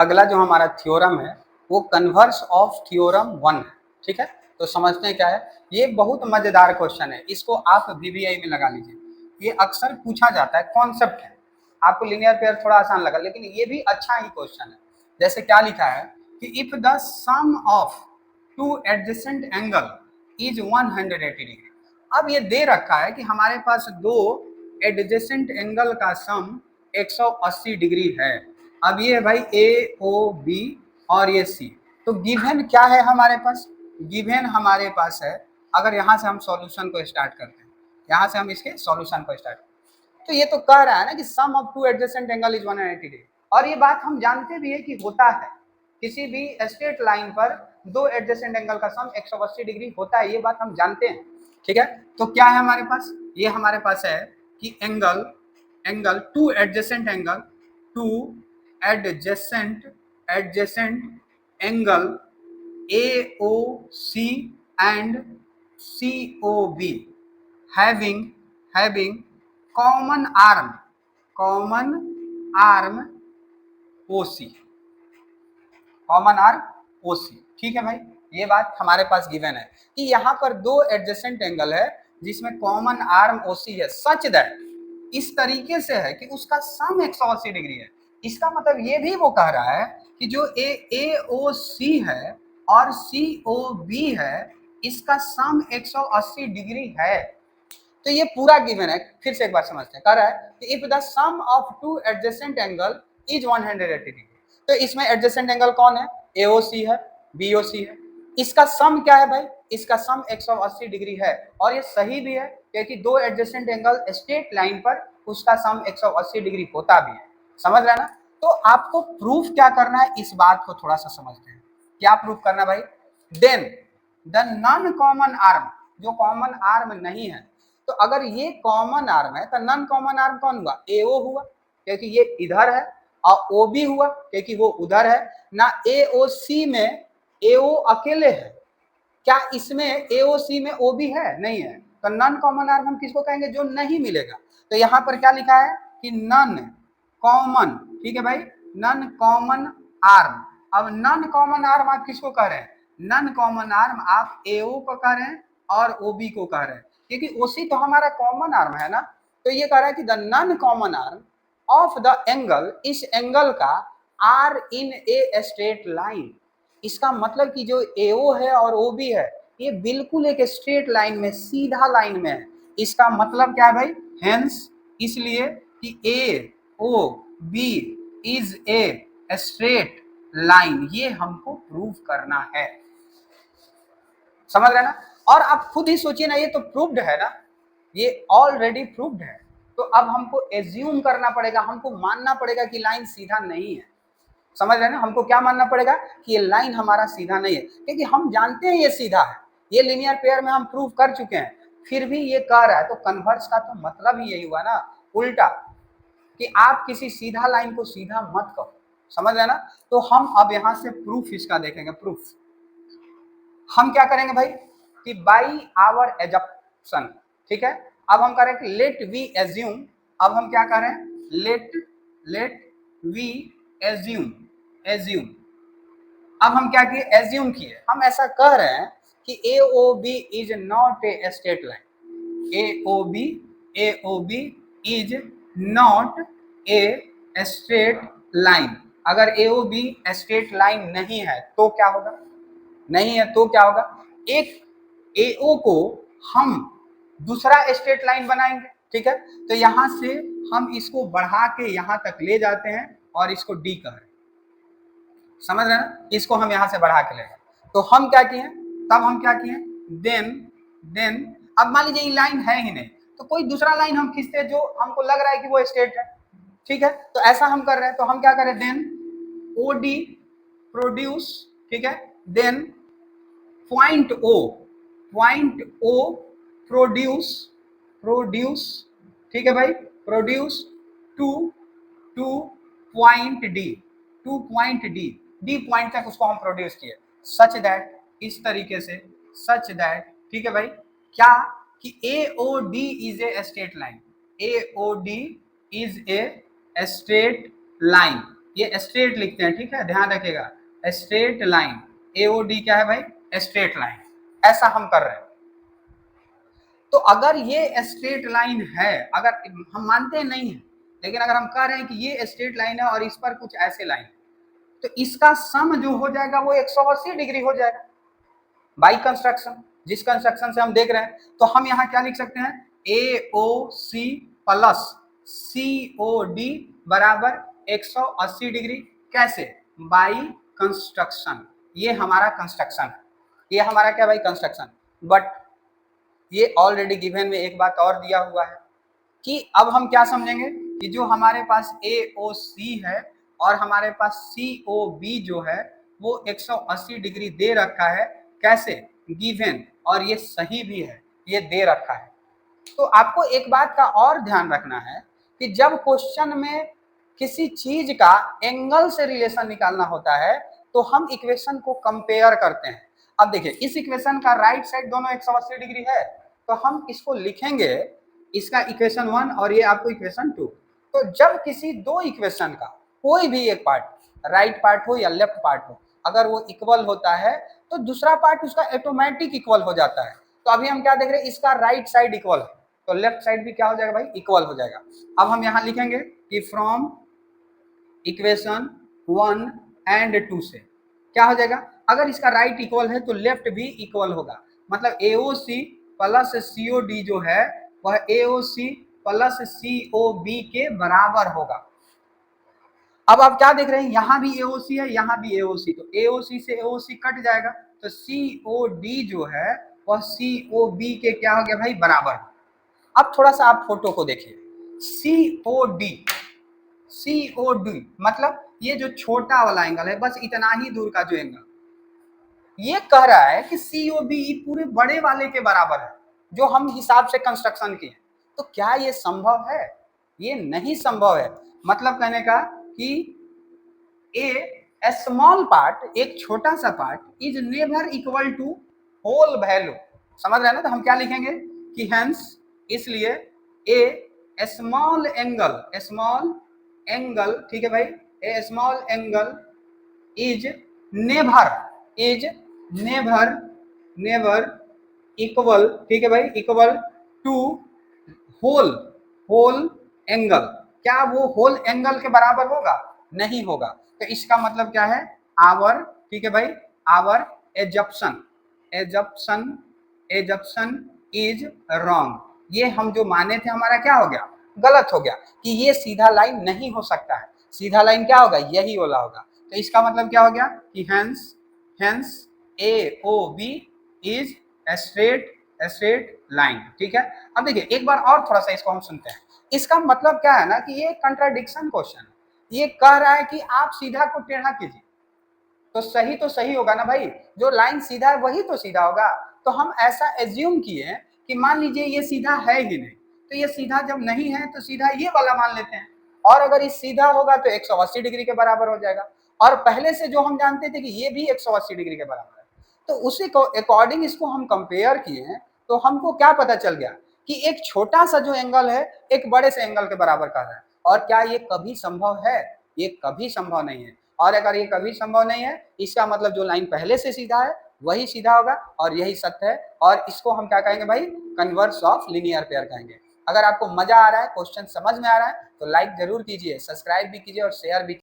अगला जो हमारा थ्योरम है वो कन्वर्स ऑफ थ्योरम 1 है। ठीक है, तो समझते हैं क्या है। ये बहुत मजेदार क्वेश्चन है, इसको आप VBI में लगा लीजिए। ये अक्सर पूछा जाता है, कॉन्सेप्ट है। आपको लीनियर पेयर थोड़ा आसान लगा, लेकिन ये भी अच्छा ही क्वेश्चन है। जैसे क्या लिखा है कि if the sum of two adjacent angle is 180 degree. अब ये दे रखा है कि हमारे पास दो एडजेसेंट एंगल का सम 180 डिग्री है। अब ये है भाई AOB और ये C। तो गिवन क्या है हमारे पास? गिवन हमारे पास है, अगर यहाँ से हम सॉल्यूशन को स्टार्ट करते हैं, यहाँ से हम इसके सॉल्यूशन को स्टार्ट, तो ये तो कह रहा है ना कि sum of two adjacent angle is 180 degree. और ये बात हम जानते भी है कि होता है, किसी भी स्ट्रेट लाइन पर दो एडजेसेंट एंगल का सम 180 डिग्री होता है, ये बात हम जानते हैं। ठीक है, तो क्या है हमारे पास? ये हमारे पास है कि angle two adjacent angle, to adjacent angle AOC and COB having common arm OC, ठीक है भाई। ये बात हमारे पास गिवन है कि यहाँ पर दो एडजेसेंट एंगल है जिसमें कॉमन आर्म OC है, सच दैट इस तरीके से है कि उसका सम 180 डिग्री है। इसका मतलब ये भी वो कह रहा है कि जो AOC है और COB है, इसका सम 180 डिग्री है। तो ये पूरा गिवन है। फिर से एक बार समझते हैं, कह रहा है कि if the sum of two adjacent angle is 180 degree, तो इसमें एडजेसेंट एंगल कौन है? AOC है, BOC है। इसका सम क्या है भाई? इसका सम 180 डिग्री है, और ये सही भी है क्योंकि दो एडजेसेंट एंगल स्ट्रेट लाइन पर उसका सम 180 डिग्री होता भी है। समझ रहे ना? तो आपको प्रूफ क्या करना है, इस बात को थोड़ा सा समझते हैं। क्या प्रूफ करना भाई? Then the non common arm, जो कॉमन आर्म नहीं है, तो अगर ये कॉमन आर्म है तो नॉन कॉमन आर्म कौन हुआ? AO हुआ क्योंकि ये इधर है, और OB हुआ क्योंकि वो उधर है ना। AOC में AO अकेले है, क्या इसमें AOC में OB है? नहीं है। तो नॉन कॉमन आर्म हम किसको कहेंगे? जो नहीं मिलेगा। तो यहाँ पर क्या लिखा है कि नॉन कॉमन, ठीक है भाई, नॉन कॉमन आर्म। अब नॉन कॉमन आर्म आप किसको कह रहे हैं? नॉन कॉमन आर्म आप AO को कह रहे हैं और OB को कह रहे हैं, क्योंकि OC तो हमारा कॉमन आर्म है ना। तो ये कह रहा है कि the non common arm of the angle, इस एंगल का are in a straight line. इसका मतलब कि जो AO है और OB है, ये बिल्कुल एक स्ट्रेट लाइन में, सीधा लाइन में है। इसका मतलब क्या है भाई? हेंस, इसलिए कि AOB is a straight line, ये हमको प्रूव करना है। समझ रहे ना? और आप खुद ही सोचिए ना, ये तो प्रूव्ड है ना, ये ऑलरेडी प्रूव्ड है। तो अब हमको एज्यूम करना पड़ेगा, हमको मानना पड़ेगा कि लाइन सीधा नहीं है। समझ रहे हैं ना? हमको क्या मानना पड़ेगा कि ये लाइन हमारा सीधा नहीं है, क्योंकि हम जानते हैं ये सीधा है, ये लीनियर पेयर में हम प्रूव कर चुके हैं, फिर भी ये कह रहा है। तो कन्वर्स का तो मतलब ही यही हुआ ना, उल्टा, कि आप किसी सीधा लाइन को सीधा मत कहो। समझ रहे हैं ना? तो हम अब यहां से प्रूफ इसका देखेंगे। प्रूफ हम क्या करेंगे भाई कि बाई आवर एजप्शन, ठीक है। अब हम करें कि लेट वी एज्यूम, अब हम क्या करें? Let we assume. अब हम क्या किए? एज्यूम किए। हम ऐसा कह रहे हैं कि AOB is not a straight line, AOB is not a straight line. अगर AOB स्ट्रेट लाइन नहीं है तो क्या होगा? नहीं है तो क्या होगा? एक AO को हम दूसरा स्ट्रेट लाइन बनाएंगे, ठीक है। तो यहां से हम इसको बढ़ा के यहां तक ले जाते हैं और इसको D कह रहे हैं। समझ रहे हैं ना? इसको हम यहां से बढ़ा के ले गए। तो हम क्या किए? तब हम क्या किए? देन अब मान लीजिए ये लाइन है ही नहीं, तो कोई दूसरा लाइन हम खींचते जो हमको लग रहा है कि वो स्ट्रेट है, ठीक है। तो ऐसा हम कर रहे हैं, तो हम क्या करें? देन OD प्रोड्यूस, ठीक है। देन पॉइंट O प्रोड्यूस, ठीक है भाई, produce two point D point तक उसको हम प्रोड्यूस किए, सच दैट, इस तरीके से, सच दैट, ठीक है भाई, क्या कि AOD is a straight line, AOD is a straight line. ये स्ट्रेट लिखते हैं, ठीक है, ध्यान रखिएगा, स्ट्रेट लाइन, AOD क्या है भाई, स्ट्रेट लाइन, ऐसा हम कर रहे हैं। तो अगर ये स्ट्रेट लाइन है, अगर हम मानते हैं नहीं है, लेकिन अगर हम कह रहे हैं कि ये स्ट्रेट लाइन है और इस पर कुछ ऐसे लाइन, तो इसका सम जो हो जाएगा वो 180 डिग्री हो जाएगा बाई कंस्ट्रक्शन, जिस कंस्ट्रक्शन से हम देख रहे हैं। तो हम यहाँ क्या लिख सकते हैं, AOC प्लस COD बराबर 180 डिग्री, कैसे, बाई कंस्ट्रक्शन। ये हमारा कंस्ट्रक्शन है, ये हमारा क्या भाई, कंस्ट्रक्शन। बट ये ऑलरेडी गिवन में एक बात और दिया हुआ है कि अब हम क्या समझेंगे कि जो हमारे पास AOC है और हमारे पास COB जो है वो 180 डिग्री दे रखा है, कैसे, गिवन, और ये सही भी है, ये दे रखा है। तो आपको एक बात का और ध्यान रखना है कि जब क्वेश्चन में किसी चीज का एंगल से रिलेशन निकालना होता है तो हम इक्वेशन को कंपेयर करते हैं। अब देखिए, इस इक्वेशन का राइट साइड दोनों 180 डिग्री है, तो हम इसको लिखेंगे, इसका इक्वेशन 1 और ये आपको इक्वेशन 2। तो जब किसी दो इक्वेशन का कोई भी एक पार्ट, राइट पार्ट हो या लेफ्ट पार्ट हो, अगर वो इक्वल होता है तो दूसरा पार्ट उसका ऑटोमेटिक इक्वल हो जाता है। तो अभी हम क्या देख रहे हैं, इसका राइट साइड इक्वल है तो लेफ्ट साइड भी क्या हो जाएगा भाई, इक्वल हो जाएगा। अब हम यहाँ लिखेंगे कि फ्रॉम इक्वेशन 1 एंड 2 से क्या हो जाएगा, अगर इसका राइट इक्वल है तो लेफ्ट भी इक्वल होगा, मतलब AOC प्लस COD जो है वह AOC प्लस COB के बराबर होगा। अब आप क्या देख रहे हैं, यहां भी AOC है, यहां भी AOC, तो AOC से AOC कट जाएगा, तो COD जो है वह COB के क्या हो गया भाई, बराबर। अब थोड़ा सा आप फोटो को देखिए, COD मतलब ये जो छोटा वाला एंगल है, बस इतना ही दूर का जो एंगल, ये कह रहा है कि COB पूरे बड़े वाले के बराबर है जो हम हिसाब से कंस्ट्रक्शन किए। तो क्या ये संभव है, ये नहीं संभव है। मतलब कहने का कि ए स्मॉल पार्ट, एक छोटा सा part, is never equal to whole value. समझ रहे हैं ना, तो हम क्या लिखेंगे कि हेंस, इसलिए ए स्मॉल एंगल, ठीक है भाई, a small angle is never equal, ठीक है भाई, इक्वल टू होल एंगल। क्या वो होल एंगल के बराबर होगा, नहीं होगा। तो इसका मतलब क्या है, आवर, ठीक है भाई, आवर एजप्शन इज रॉन्ग। ये हम जो माने थे हमारा क्या हो गया, गलत हो गया, कि ये सीधा लाइन नहीं हो सकता है। सीधा लाइन क्या होगा, यही वाला होगा। तो इसका मतलब क्या हो गया कि hence AOB is straight line, ठीक है। अब देखिए एक बार और थोड़ा सा इसको हम सुनते हैं। इसका मतलब क्या है ना कि ये कंट्राडिक्शन क्वेश्चन है, ये कह रहा है कि आप सीधा को टेढ़ा कीजिए तो सही होगा ना भाई, जो लाइन सीधा है वही तो सीधा होगा। तो हम ऐसा एज्यूम किए कि मान लीजिए ये सीधा है ही नहीं, तो ये सीधा जब नहीं है तो सीधा ये वाला मान लेते हैं, और अगर ये सीधा होगा तो 180 डिग्री के बराबर हो जाएगा, और पहले से जो हम जानते थे कि ये भी 180 डिग्री के बराबर है, तो उसी को अकॉर्डिंग इसको हम कंपेयर किए तो हमको क्या पता चल गया कि एक छोटा सा जो एंगल है एक बड़े से एंगल के बराबर कर रहा है। और क्या ये कभी संभव है, ये कभी संभव नहीं है। और अगर ये कभी संभव नहीं है, इसका मतलब जो लाइन पहले से सीधा है वही सीधा होगा, और यही सत्य है। और इसको हम क्या कहेंगे भाई, कन्वर्स ऑफ लीनियर पेयर कहेंगे। अगर आपको मजा आ रहा है, क्वेश्चन समझ में आ रहा है, तो लाइक जरूर कीजिए, सब्सक्राइब भी कीजिए और शेयर भी।